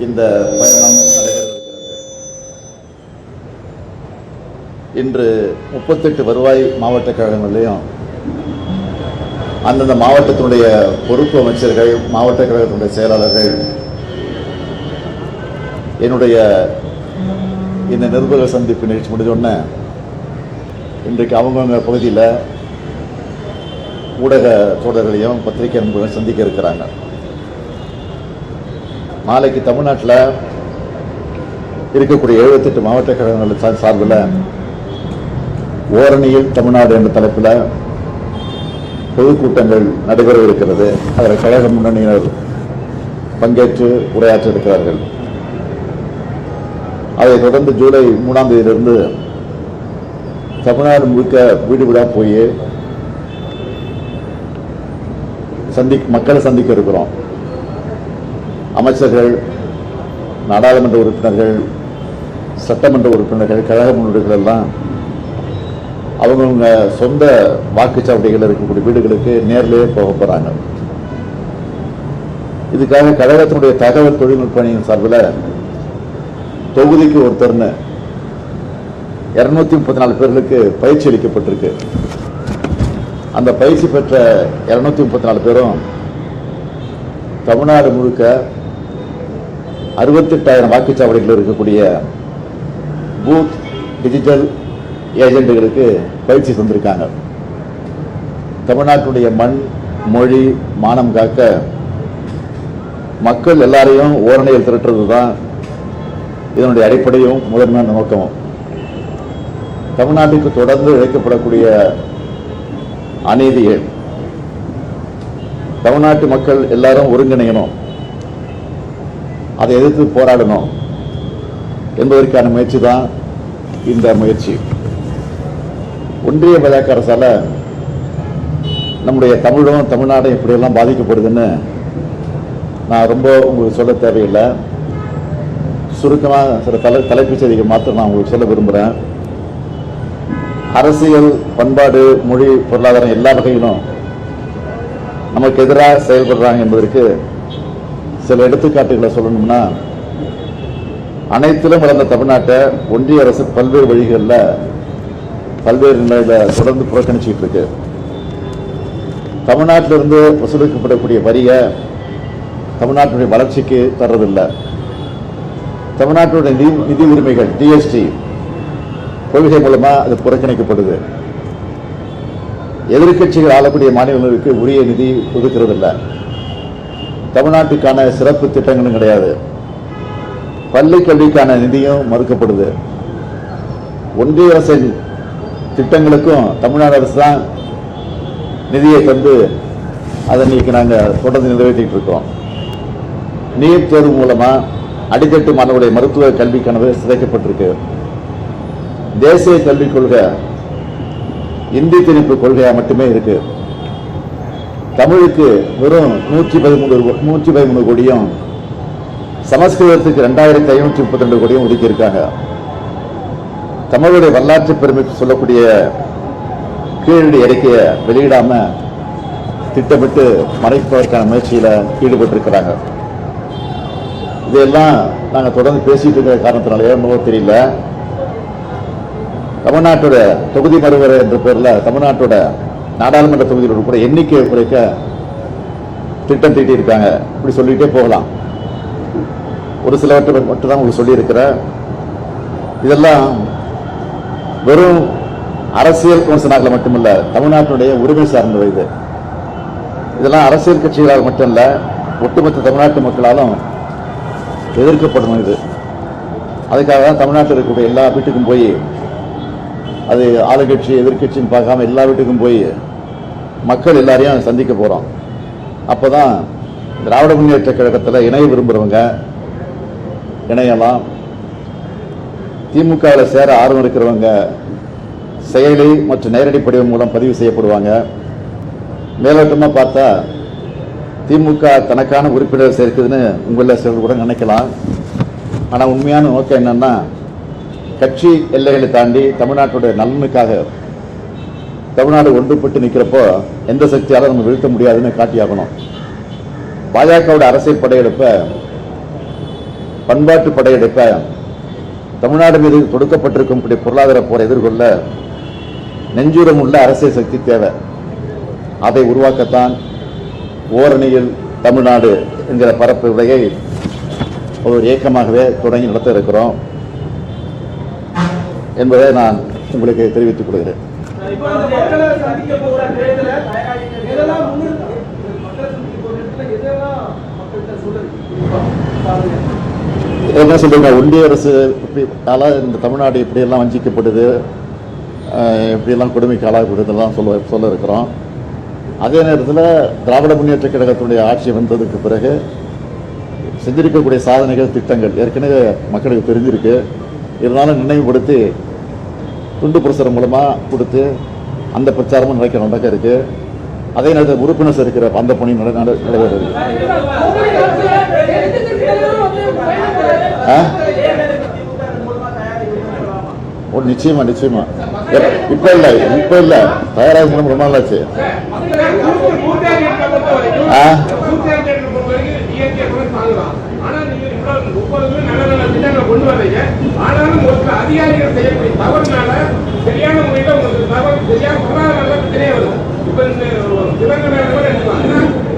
இந்த பயணம் நடைபெறுகிறது. இன்று 38 வருவாய் மாவட்ட கழகங்களையும் அந்தந்த மாவட்டத்தினுடைய பொறுப்பு அமைச்சர்கள், மாவட்ட கழகத்தினுடைய செயலாளர்கள் என்னுடைய இந்த நிருபர சந்திப்பு நிகழ்ச்சி முடிஞ்சோடனே இன்றைக்கு அவங்கவுங்க பகுதியில் ஊடக தோழர்களையும் பத்திரிகை நண்பர்களையும் சந்திக்க இருக்கிறாங்க. நாளைக்கு தமிழ்நாட்டில் இருக்கக்கூடிய 78 மாவட்ட கழகங்கள் சார்பில் ஓரணியில் தமிழ்நாடு என்ற தலைப்பில் பொதுக்கூட்டங்கள் நடைபெற இருக்கிறது. அதில் கழக முன்னணியினர் பங்கேற்று உரையாற்ற இருக்கிறார்கள். அதைத் தொடர்ந்து ஜூலை 3ஆம் தேதியிலிருந்து தமிழ்நாடு முழுக்க வீடு வீடாக போய் மக்களை சந்திக்க இருக்கிறோம். அமைச்சர்கள், நாடாளுமன்ற உறுப்பினர்கள், சட்டமன்ற உறுப்பினர்கள், கழக முன்னோடிகள் எல்லாம் அவங்கவுங்க சொந்த வாக்குச்சாவடிகள் இருக்கக்கூடிய வீடுகளுக்கு நேரிலேயே போக போகிறாங்க. இதுக்காக கழகத்தினுடைய தகவல் தொழில்நுட்ப அணியின் சார்பில் தொகுதிக்கு ஒருத்தர்னு 234 பேர்களுக்கு பயிற்சி அளிக்கப்பட்டிருக்கு. அந்த பயிற்சி பெற்ற 234 பேரும் தமிழ்நாடு முழுக்க 68,000 வாக்குச்சாவடிகள் இருக்கக்கூடிய பூத் டிஜிட்டல் ஏஜென்ட்டுகளுக்கு பயிற்சி தந்திருக்காங்க. தமிழ்நாட்டுடைய மண், மொழி, மானம் காக்க மக்கள் எல்லாரையும் ஓரணையில் திரட்டுறது தான் இதனுடைய அடிப்படையும் முதன்மையான நோக்கமும். தமிழ்நாட்டுக்கு தொடர்ந்து இழைக்கப்படக்கூடிய அநீதிகள், தமிழ்நாட்டு மக்கள் எல்லாரும் ஒருங்கிணையணும், அதை எதிர்த்து போராடணும் என்பதற்கான முயற்சி தான் இந்த முயற்சி. ஒன்றிய பாஜக அரசால் நம்முடைய தமிழும் தமிழ்நாடும் இப்படியெல்லாம் பாதிக்கப்படுதுன்னு நான் ரொம்ப உங்களுக்கு சொல்ல தேவையில்லை. சுருக்கமாக சில தலைப்புச் செய்திகள் மாத்திரம் நான் உங்களுக்கு சொல்ல விரும்புகிறேன். அரசியல், பண்பாடு, மொழி, பொருளாதாரம் எல்லா வகையிலும் நமக்கு எதிராக செயல்படுறாங்க என்பதற்கு சில எடுத்துக்காட்டுகளை சொல்லணும்னா, அனைத்திலும் வளர்ந்த தமிழ்நாட்டை ஒன்றிய அரசு பல்வேறு வழிகளில் பல்வேறு நிலையில் தொடர்ந்து புறக்கணிச்சுட்டு இருக்கு. தமிழ்நாட்டிலிருந்து வசூலிக்கப்படக்கூடிய வரியை தமிழ்நாட்டுடைய வளர்ச்சிக்கு தர்றதில்லை. தமிழ்நாட்டுடைய நிதி உரிமைகள் ஜிஎஸ்டி கொள்கை மூலமாக அது புறக்கணிக்கப்படுது. எதிர்கட்சிகள் ஆளக்கூடிய மாநிலங்களுக்கு உரிய நிதி ஒதுக்கிறதில்லை. தமிழ்நாட்டுக்கான சிறப்பு திட்டங்களும் கிடையாது. பள்ளி கல்விக்கான நிதியும் மறுக்கப்படுது. ஒன்றிய அரசின் திட்டங்களுக்கும் தமிழ்நாடு அரசு தான் நிதியை தந்து அதை இன்னைக்கு நாங்கள் தொடர்ந்து நிறைவேற்றிட்டு இருக்கோம். நீட் தேர்வு மூலமாக அடித்தட்டு மாணவருடைய மருத்துவ கல்வி கனவு சிதைக்கப்பட்டிருக்கு. தேசிய கல்விக் கொள்கை இந்தி திணிப்பு கொள்கையாக மட்டுமே இருக்கு. தமிழுக்கு வெறும் 113 கோடியும், சமஸ்கிருதத்துக்கு 2532 கோடியும் ஒதுக்கி இருக்காங்க. தமிழுடைய வரலாற்று பெருமைக்கு சொல்லக்கூடிய கீழடி அறிக்கையை வெளியிடாம திட்டமிட்டு மறைப்பதற்கான முயற்சியில் ஈடுபட்டிருக்கிறாங்க. இதெல்லாம் நாங்கள் தொடர்ந்து பேசிட்டு இருக்கிற காரணத்தினால என்னவோ தெரியல, தமிழ்நாட்டோட தொகுதி மறுவரை என்ற பேரில் தமிழ்நாட்டோட நாடாளுமன்ற தொகுதிகளோட கூட எண்ணிக்கையை குறைக்க திட்டம் தீட்டி இருக்காங்க. இப்படி சொல்லிகிட்டே போகலாம். ஒரு சிலவற்றை மட்டும் தான் உங்களுக்கு சொல்லியிருக்கிறேன். இதெல்லாம் வெறும் அரசியல் விமர்சனங்களை மட்டுமல்ல, தமிழ்நாட்டினுடைய உரிமை சார்ந்தவை. இதெல்லாம் அரசியல் கட்சிகளால் மட்டும் இல்லை, ஒட்டுமொத்த தமிழ்நாட்டு மக்களாலும் எதிர்க்கப்படணும். இது அதுக்காக தான் தமிழ்நாட்டில் இருக்கக்கூடிய எல்லா வீட்டுக்கும் போய், அது ஆளுங்கட்சி எதிர்கட்சின்னு பார்க்காம எல்லா வீட்டுக்கும் போய் மக்கள் எல்லாரையும் சந்திக்க போகிறோம். அப்போ தான் திராவிட முன்னேற்ற கழகத்தில் இணைய விரும்புகிறவங்க இணையலாம். திமுகவில் சேர ஆர்வம் இருக்கிறவங்க செயலி மற்றும் நேரடி படிவம் மூலம் பதிவு செய்யப்படுவாங்க. மேலோட்டமாக பார்த்தா திமுக தனக்கான உறுப்பினர் சேர்க்குதுன்னு உங்களில் சிலர் கூட நினைக்கலாம். ஆனால் உண்மையான நோக்கம் என்னன்னா, கட்சி எல்லைகளை தாண்டி தமிழ்நாட்டுடைய நலனுக்காக தமிழ்நாடு ஒன்றுபட்டு நிற்கிறப்போ எந்த சக்தியாலும் நம்ம வீழ்த்த முடியாதுன்னு காட்டியாகணும். பாஜகவோட அரசியல் படையெடுப்பை பண்பாட்டு படையெடுப்ப தமிழ்நாடு மீது தொடுக்கப்பட்டிருக்கும் பொருளாதார போரை எதிர்கொள்ள நெஞ்சுரம் உள்ள அரசியல் சக்தி தேவை. அதை உருவாக்கத்தான் ஓரணியில் தமிழ்நாடு என்கிற பரப்பு உரையை ஒரு இயக்கமாகவே தொடங்கி நடத்த இருக்கிறோம் என்பதை நான் உங்களுக்கு தெரிவித்துக் கொள்கிறேன். என்ன சொல்லுங்க, ஒன்றிய அரசு இந்த தமிழ்நாடு இப்படியெல்லாம் வஞ்சிக்கப்படுது, இப்படியெல்லாம் கொடுமைக்கு ஆளாகப்படுதெல்லாம் சொல்ல இருக்கிறோம். அதே நேரத்தில் திராவிட முன்னேற்ற கழகத்துடைய ஆட்சி வந்ததுக்கு பிறகு செஞ்சிருக்கக்கூடிய சாதனைகள், திட்டங்கள் ஏற்கனவே மக்களுக்கு தெரிஞ்சிருக்கு. இருந்தாலும் நினைவுபடுத்தி துண்டு பிரசுரம் மூலமாக கொடுத்து அந்த பிரச்சாரமும் நடக்க இருக்கு. அதே நேரத்தில் உறுப்பினர் இருக்கிற அந்த பணி நடைபெற இருக்கு. நிச்சயமா நிச்சயமா இப்ப இல்ல தயாராக ரொம்ப நாளாச்சு. அதிகாரிகள் செய்யக்கூடிய தவறுனால சரியான முறையில்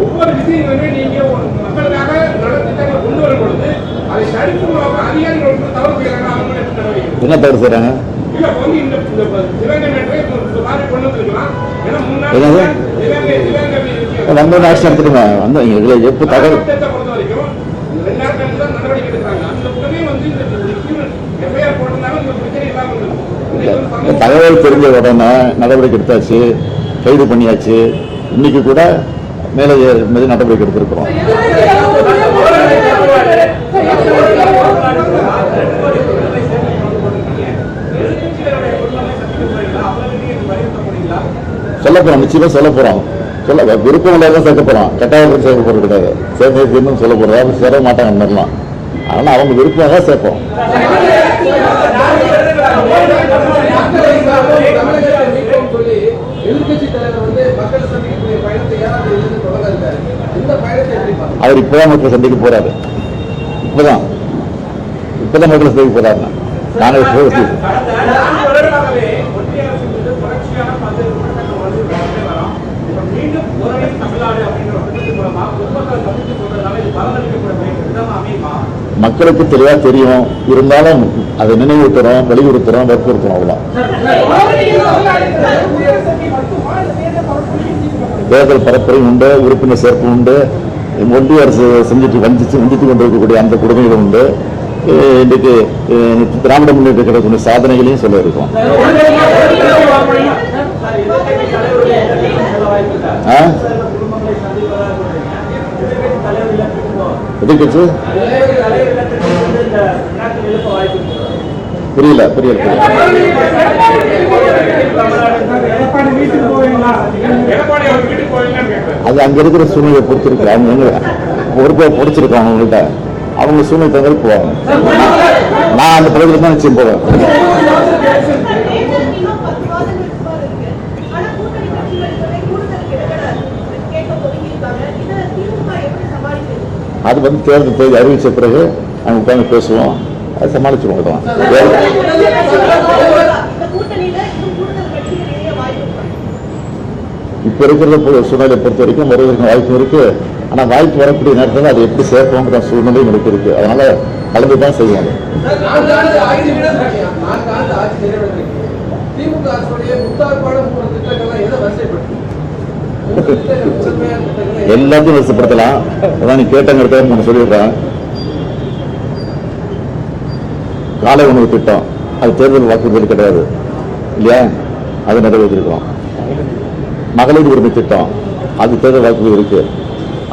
ஒவ்வொரு விஷயங்களுமே நீங்க மக்களுக்காக நல்ல திட்டங்களை கொண்டு வரும் பொழுது அதை தடுப்பு அதிகாரிகள் தவறு செய்யறாங்க. என்ன தவறு செய்யறாங்க? இல்ல வந்து இந்த சிவகங்கை மாதிரி கொண்டு வந்துருக்கலாம். ஏன்னா முன்னாடி ஆட்சி நடத்திடுங்க எப்ப தகவல் பொறுத்த வரைக்கும் 2 நாட்கள் தான் நடவடிக்கை எடுக்கிறாங்க. அந்த உடனே வந்து எஃப்ஐஆர் போட்டதுனால இந்த பிரச்சனை இல்லாமல் தகவல் தெரிஞ்ச உடனே நடவடிக்கை எடுத்தாச்சு, கைது பண்ணியாச்சு. இன்னைக்கு கூட மேலே நடவடிக்கை எடுத்திருக்கிறோம். சொல்ல போறோம், நிச்சயமா சொல்ல போறோம். விருப்பம் இல்லாதான் சேர்க்க போறோம், கட்டாயம் சேர்க்க போறது கிடையாது. சேர்ந்து சொல்ல போறோம், சேர மாட்டாங்க மாதிரிலாம். அதனால அவங்க விருப்பமாக தான் சேர்ப்போம். அவர் இப்பதான் மக்களை சந்திக்க போறாரு. இப்பதான் மக்களை சந்திக்க போறாரு. நாங்கள் மக்களுக்கு தெளிவா தெரியும். இருந்தாலும் அதை நினைவூட்டுறோம், வலியுறுத்துறோம், வற்புறுத்துறோம். அவ்வளவுதான். தேர்தல் பரப்புரையும் உண்டு, உறுப்பினர் சேர்ப்பு உண்டு, ஒன்றிய அரசு வஞ்சித்து கொண்டிருக்கக்கூடிய அந்த கொடுமைகளும் உண்டு. இன்றைக்கு திராவிட முன்னேற்ற கழகத்தின் சாதனைகளையும் சொல்ல இருக்கோம். புரியல அது அங்க இருக்கிற சூழ்நிலையை பொறுத்து இருக்கு. அவங்க பொறுப்பை பொடிச்சிருக்காங்க அவங்கள்ட்ட. அவங்க சூழ்நிலை தவிர போவாங்க. நான் அந்த பகுதியில் தான் நிச்சயம் போவேன். அது வந்து தேர்தல் தேதி அறிவிச்ச பிறகு அவங்க உட்காந்து பேசுவோம், அதை சமாளிச்சுருவோம். தான் இப்ப இருக்கிற சூழ்நிலை பொறுத்த வரைக்கும் வருவதற்கு வாய்ப்பு இருக்கு. ஆனா வாய்ப்பு வரக்கூடிய நேரத்தில் அதை எப்படி சேர்ப்போங்கிற சூழ்நிலை நமக்கு இருக்கு. அதனால கலந்துதான் செய்வாங்க. எல்லாத்தையும் வரிசைப்படுத்தலாம். அதான் நீ கேட்டங்கிறத சொல்லிடுறேன். காலை உணவு திட்டம் அது தேர்தல் வாக்குறுதி கிடையாது இல்லையா? அது நிறைவேற்றிருக்கோம். மகளிர் உரிமை திட்டம் அது தேர்தல் வாக்குறுதி இருக்கு.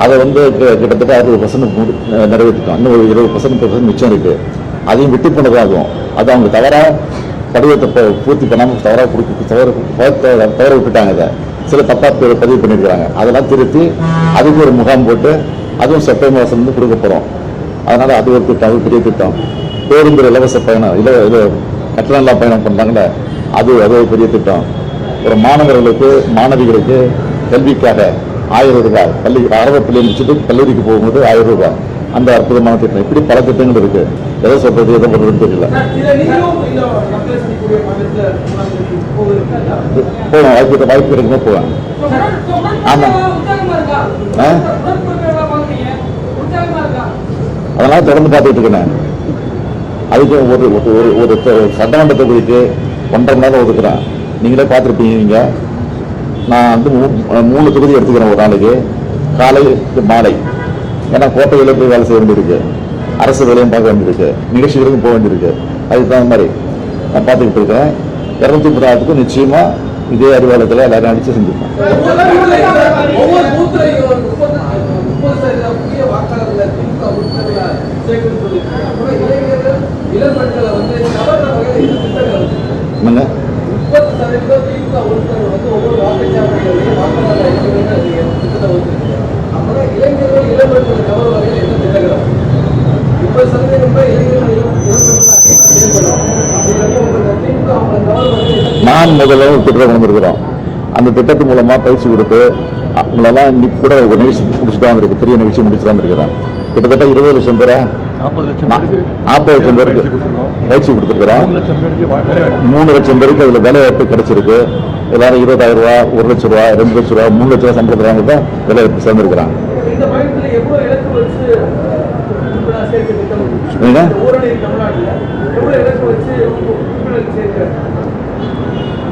அதை வந்து கிட்டத்தட்ட 60% நிறைவேற்றிட்டோம். இன்னும் ஒரு 20% மிச்சம் இருக்கு. அதையும் விட்டு போனதாகும். அது அவங்க தவறா படிவத்தை பூர்த்தி பண்ணாமல் தவற விட்டுட்டாங்க. அதை சில தப்பா பதிவு பண்ணியிருக்கிறாங்க. அதெல்லாம் திருத்தி அதுக்கு ஒரு முகாம் போட்டு அதுவும் செப்டம்பர் மாதம் வந்து கொடுக்க போறோம். அதனால அது ஒரு திட்டம், அது பெரிய திட்டம். பேருந்து இலவச பயணம், கட்டணம் இல்லா பயணம் பண்றாங்களே, அது ஒரு பெரிய திட்டம். ஒரு மாணவர்களுக்கு மாணவிகளுக்கு கல்விக்காக 1000 ரூபாய், பள்ளி ஆரம்ப பள்ளியை முடிச்சுட்டு கல்லூரிக்கு போகும்போது 1000 ரூபாய் அந்த அற்புதமான திட்டம். இப்படி பல திட்டங்கள் இருக்கு. எதை சொல்றது எதை பண்றதுன்னு தெரியல. போவேன், வாய்ப்பு கிடைக்கும்போது போவேன். ஆமா, அதெல்லாம் தொடர்ந்து பார்த்துட்டு இருக்கேன். அதுக்கு ஒரு சட்டமன்றத்தை போயிட்டு 1.5 மணி நேரம் ஒதுக்குறேன். நீங்களே பார்த்துருப்பீங்க. நீங்கள் நான் வந்து 3 தொகுதி எடுத்துக்கிறேன் ஒரு நாளைக்கு, காலை மாலை. ஏன்னா கோட்டையில் போய் வேலை செய்ய வேண்டியிருக்கு, அரசு வேலையும் பார்க்க வேண்டியிருக்கு, நிகழ்ச்சிகளுக்கும் போக வேண்டியிருக்கு. அதுக்கு தகுந்த மாதிரி நான் பார்த்துக்கிட்டு இருக்கேன். 230 நிச்சயமா இதே அறிவாலயத்தில் எல்லாரும் அடிச்சு செஞ்சுருக்கேன். என்னங்க நான் முதல்ல ஒரு திட்டம் கொண்டு இருக்கிறோம். அந்த திட்டத்தின் மூலமா பயிற்சி கொடுத்து அவங்களெல்லாம் இன்னைக்கு கூட ஒரு நிகழ்ச்சி முடிச்சுட்டு தான் இருக்கு, பெரிய நிகழ்ச்சி முடிச்சு தான் இருக்கிறேன். கிட்டத்தட்ட 20 லட்சம் பேரை 40 லட்சம் பேருக்கு பயிற்சி கொடுத்துருக்கிறோம். 3 லட்சம் பேருக்கு அதில் வேலை வாய்ப்பு கிடைச்சிருக்கு. எல்லாரும் 20,000 ரூபா, 1 லட்சம் ரூபா, 2 லட்சம் ரூபா, 3 லட்ச ரூபா சம்பளத்துறாங்க தான் வேலை வாய்ப்பு சேர்ந்துருக்கிறாங்க.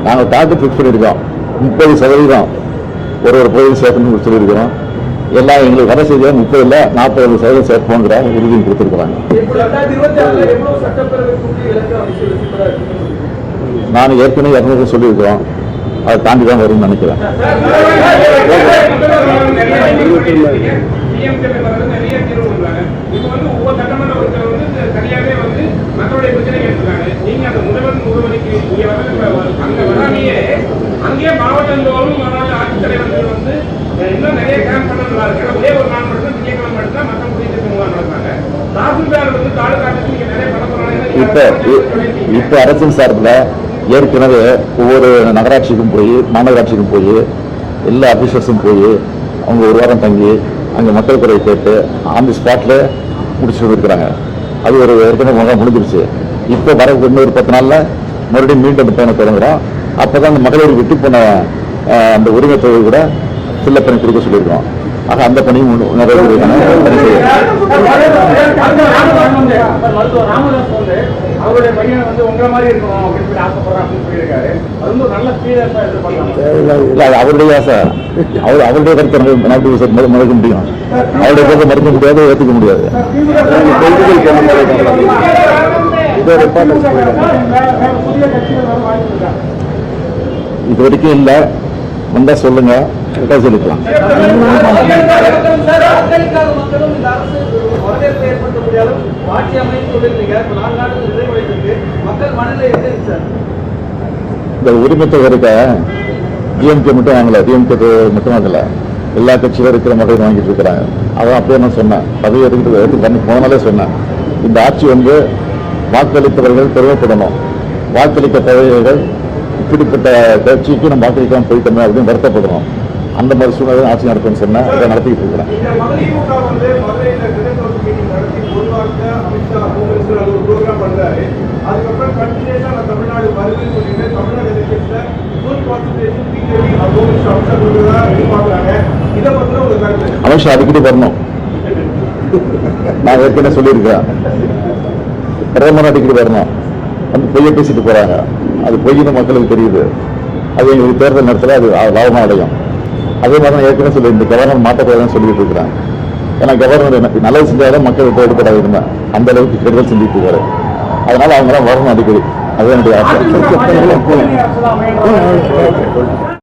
நாங்கள் டார்கெட் ஃபிக்ஸ் பண்ணியிருக்கோம். 30% ஒரு பகுதியில் சேர்க்கணும்னு சொல்லியிருக்கிறோம். எல்லாம் எங்களுக்கு வர செய்தியாக 30 இல்லை 40% சேர்ப்போங்கிற உறுதியும் கொடுத்துருக்குறாங்க. நான் ஏற்கனவே 200 சொல்லியிருக்கிறோம். அதை தாண்டி தான் வரும்னு நினைக்கிறேன். அங்கே மாவட்டந்தோறும் மாவட்ட ஆட்சித்தலைவர்கள் வந்து இன்னும் நிறைய கேம்ப் பண்ண நல்லா இருக்கு. ஒரே ஒரு நாள் மட்டும் திங்கட்கிழமை மட்டும் தான் மற்ற முடிவு நடந்தாங்க. தாசில்தார் வந்து தாலுகாட்டுக்கு நீங்க நிறைய பண்ண போறாங்க. இப்ப அரசின் சார்பில் ஏற்கனவே ஒவ்வொரு நகராட்சிக்கும் போய் மாநகராட்சிக்கும் போய் எல்லா ஆபீசர்ஸும் போய் அவங்க ஒரு வாரம் தங்கி அங்கே மக்கள் குறையை கேட்டு ஆன் தி ஸ்பாட்ல முடிச்சுட்டு இருக்கிறாங்க. அது ஒரு ஏற்கனவே முடிஞ்சிருச்சு. இப்போ வர இன்னொரு 10 நாள்ல மறுபடியும் மீண்டும் அந்த பயணம் தொடங்குறோம். அப்போதான் அந்த மகளிர் விட்டு போன அந்த உரிமை தொகை கூட ஃபில்லப் பண்ணி கொடுக்க சொல்லியிருக்கோம். ஆக அந்த பணியும் நிறைவேறியிருக்காங்க. அவருடைய பையன் வந்து உங்களை மாதிரி இருக்கணும் அப்படின்னு சொல்லி ஆசைப்படுறேன் அப்படின்னு சொல்லியிருக்காரு. அது வந்து நல்ல ஸ்பீடா எதிர்பார்க்கலாம். அவருடைய ஆசை, அவருடைய கருத்தை மறுக்க முடியும். அவருடைய கருத்தை மறுக்க முடியாது, ஏற்றுக்க முடியாது. இது வரைக்கும் இல்லை, வந்தா சொல்லுங்க, சொல்லிக்கலாம். இந்த உரிமை தொகை இருக்க டிஎம்கே மட்டும் வாங்கல, டிஎம்கே மட்டும் வாங்கல, எல்லா கட்சியிலும் இருக்கிற மக்கள் வாங்கிட்டு இருக்கிறாங்க. அதான் அப்படியே நான் சொன்னேன், பதவி எடுத்து பண்ணி போனாலே சொன்னேன். இந்த ஆட்சி வந்து வாக்களித்தவர்கள் பெருமைப்படணும். வாக்களிக்க தவறுகள் இப்படிப்பட்ட கட்சிக்கு நம்ம வாக்களிக்காம போயிட்டோமே அப்படின்னு வருத்தப்படணும். அந்த மாதிரி சூழ்நிலை ஆட்சி நடக்கும்னு சொன்னேன். அதை நடத்திக்கிட்டு இருக்கிறேன். அமித்ஷா அடிக்கடி வரணும். நான் ஏற்கனவே சொல்லியிருக்கேன், பிரதமர் அடிக்கடி வரணும். வந்து பொய்யை பேசிட்டு போறாங்க. அது பொய்னு மக்களுக்கு தெரியுது. அது எங்களுக்கு தேர்தல் நேரத்தில் அது லாபமாக அடையும். அதே மாதிரி நான் ஏற்கனவே சொல்லி இந்த கவர்னர் மாற்றக்கூடாதுன்னு சொல்லிட்டு இருக்கிறேன். ஏன்னா கவர்னர் நல்லது செஞ்சாலும் மக்கள் இப்போ எடுப்படாது இருந்தேன். அந்த அளவுக்கு கெடுதல் செஞ்சுட்டு இருக்காரு. அதனால அவங்க வரணும் அடிக்கடி. அது என்னுடைய ஆசை.